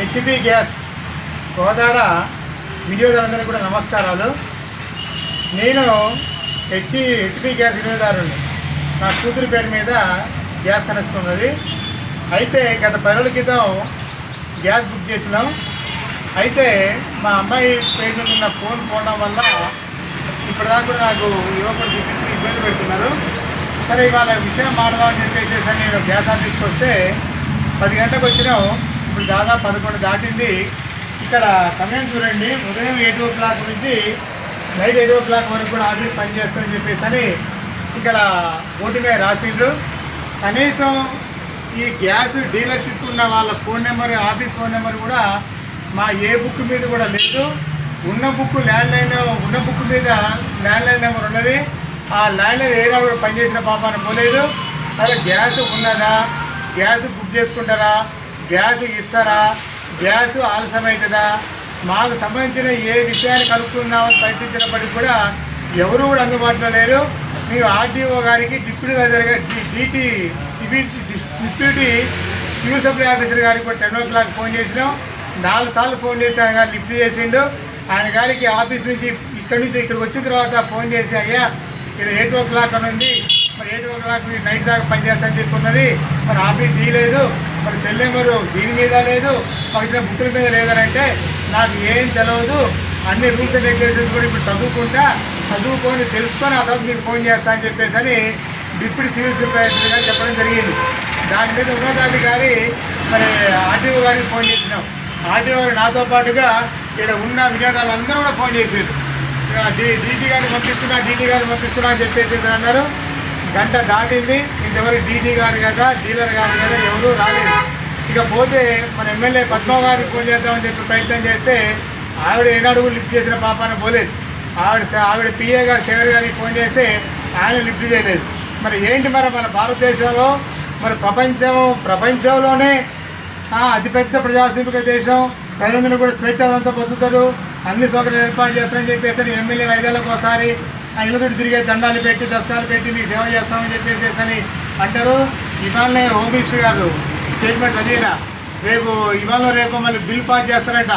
HP gas గోదావర వినియోగదారులందరికీ కూడా నమస్కారాలు. నేను హెచ్పి గ్యాస్ వినియోగదారుని. నా కూతురి పేరు మీద గ్యాస్ కనెక్షన్ ఉన్నది. అయితే గత 10 రోజుల క్రితం గ్యాస్ బుక్ చేసినాం. అయితే మా అమ్మాయి పేరు మీద ఉన్న ఫోన్ పోవడం వల్ల ఇప్పటిదాకా కూడా నాకు యువకుడు చూపించి ఇబ్బంది పెడుతున్నారు. సరే ఇవాళ విషయం మాట్లాడమని చెప్పేసి నేను గ్యాస్ ఆఫీస్కి వస్తే 10 గంటలకు వచ్చినాం. ఇప్పుడు దాదాపు 11 దాటింది. ఇక్కడ సమయం చూడండి, ఉదయం 8 o'clock నుంచి నైట్ 8 o'clock వరకు కూడా ఆఫీస్ పనిచేస్తామని చెప్పేసి ఇక్కడ బోర్డు మీద రాసిండ్రు. కనీసం ఈ గ్యాస్ డీలర్షిప్ ఉన్న వాళ్ళ phone number, office phone number కూడా మా ఏ బుక్ మీద కూడా లేదు. ఉన్న బుక్ ల్యాండ్లైన్, ఉన్న బుక్ మీద ల్యాండ్లైన్ నెంబర్ ఉన్నది. ఆ ల్యాండ్లైన్ ఏదో కూడా పనిచేసిన పాపాన్ని పోలేదు. అదే గ్యాస్ ఉన్నదా, గ్యాస్ బుక్ చేసుకుంటారా, గ్యాస్ ఇస్తారా, గ్యాస్ ఆలస్యం అవుతుందా, మాకు సంబంధించిన ఏ విషయాన్ని కలుపుకుందామని ప్రయత్నించినప్పటికీ కూడా ఎవరు కూడా అందుబాటులో లేరు. మేము ఆర్టీఓ గారికి, డిప్యూటీ సివిల్ సప్లై ఆఫీసర్ గారికి కూడా 10 o'clock ఫోన్ చేసినాం. 4 సార్లు ఫోన్ చేసి ఆయన గారు లిఫ్ట్ చేసిండు. ఆయన గారికి ఆఫీస్ నుంచి ఇక్కడికి వచ్చిన తర్వాత ఫోన్ చేసి, అయ్యా ఇక్కడ 8 o'clock అని ఉంది, మరి 8 o'clock నైట్ దాకా పనిచేస్తానని చెప్పున్నది, మరి ఆఫీస్ తీయలేదు, మరి సెల్ నెంబరు దీని మీద లేదు, మాకు ఇచ్చిన బుక్కుల మీద లేదని అంటే నాకు ఏం తెలియదు, అన్ని రూల్స్ అండ్ రెగ్యులేషన్స్ కూడా ఇప్పుడు చదువుకొని తెలుసుకొని ఆ తర్వాత మీకు ఫోన్ చేస్తా అని చెప్పేసి డిప్యూటీ సివిల్ సప్లై ఆఫీసర్ గారు చెప్పడం జరిగింది. దాని మీద ఉన్నతాధికారి మరి ఆర్టీఓ గారికి ఫోన్ చేసినాం. ఆర్టీఓ గారు నాతో పాటుగా ఇక్కడ ఉన్న వినియోగదారులందరూ కూడా ఫోన్ చేసారు. డీటీ గారిని పంపిస్తున్నా అని చెప్పేసి అన్నారు. గంట దాటింది, ఇంతవరకు డీటీ గారు కదా, డీలర్ గారు కదా, ఎవరూ రాలేదు. ఇకపోతే మన ఎమ్మెల్యే పద్మ గారికి ఫోన్ చేద్దామని చెప్పి ప్రయత్నం చేస్తే ఆవిడ ఏనాడు లిఫ్ట్ చేసిన పాపాన పోలేదు. ఆవిడ పిఏ గారు శేఖర్ గారికి ఫోన్ చేస్తే ఆయన లిఫ్ట్ చేయలేదు. మరి ఏంటి, మరి మన భారతదేశంలో, మరి ప్రపంచంలోనే అతిపెద్ద ప్రజాస్వామిక దేశం, ప్రజలందరూ కూడా స్వేచ్ఛాదంతా పొందుతారు, అన్ని సౌకర్యాలు ఏర్పాటు చేస్తారని చెప్పేసి ఎమ్మెల్యేలు 5 ఏళ్ళకి ఒకసారి ఇళ్ళ తోటి తిరిగే దండాలు పెట్టి, దస్కాలు పెట్టి మీకు సేవ చేస్తామని చెప్పేసి అంటారు. ఇవాళనే హోమ్ మినిస్టర్ గారు స్టేట్మెంట్ చదివిన రేపు మళ్ళీ బిల్ పాస్ చేస్తారంట.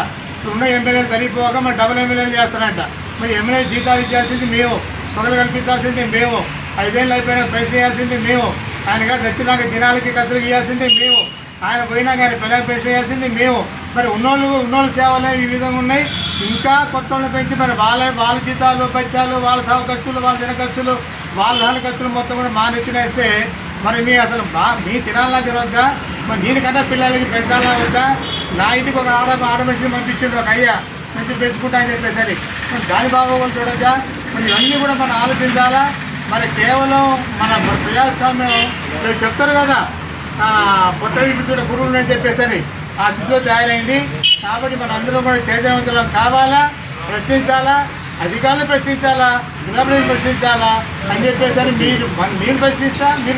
ఉన్న ఎమ్మెల్యేలు సరిపోక మరి డబుల్ ఎమ్మెల్యేలు చేస్తారంట. మరి ఎమ్మెల్యే జీతాలు ఇచ్చాల్సింది మేము, సొగలు కల్పించాల్సింది మేము, 5 ఏళ్ళు అయిపోయినా పెన్షన్ ఇవ్వాల్సింది మేము, ఆయన గారు దచ్చినాక దినాలకి ఖర్చులు ఇవ్వాల్సింది మేము, ఆయన పోయినా కానీ పిల్లలకు పెన్షన్ ఇవ్వాల్సింది మేము. మరి ఉన్నోళ్ళు సేవలు ఈ విధంగా ఉన్నాయి. ఇంకా కొత్త వాళ్ళని పెంచి మరి వాళ్ళ జీతాలు, బచ్చాలు, వాళ్ళ సాగు ఖర్చులు, వాళ్ళ దిన ఖర్చులు, వాళ్ళ ధాన ఖర్చులు మొత్తం కూడా మానెత్తినేస్తే మరి మీ అసలు మీ తినాలా తినవద్దా? మరి దీనికన్నా పిల్లలకి పెద్దలా వద్దా? నా ఇంటికి ఒక ఆడ మనిషిని పంపించిండు, ఒక అయ్యా మంచి పెంచుకుంటా అని చెప్పేసరి మరి దాని బాగోగులు చూడొద్దా? మరి ఇవన్నీ కూడా మనం ఆలోచించాలా? మరి కేవలం మన ప్రజాస్వామ్యం చెప్తారు కదా, పొట్ట విపుతున్న గురువులు అని చెప్పేసరి ఆ స్థితిలో తయారైంది. కాబట్టి మన అందరూ కూడా చైతన్యవంతులం కావాలా, ప్రశ్నించాలా, అధికారులు ప్రశ్నించాలా, గ్రామీణులు ప్రశ్నించాలా అని చెప్పేసి మీరు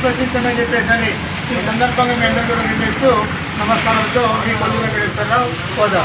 ప్రశ్నించండి అని చెప్పేసి ఈ సందర్భంగా మీ అందరూ కూడా నిర్ణయిస్తూ నమస్కారంతో మీ కొల్లు వెంకటేశ్వరరావు హోదా.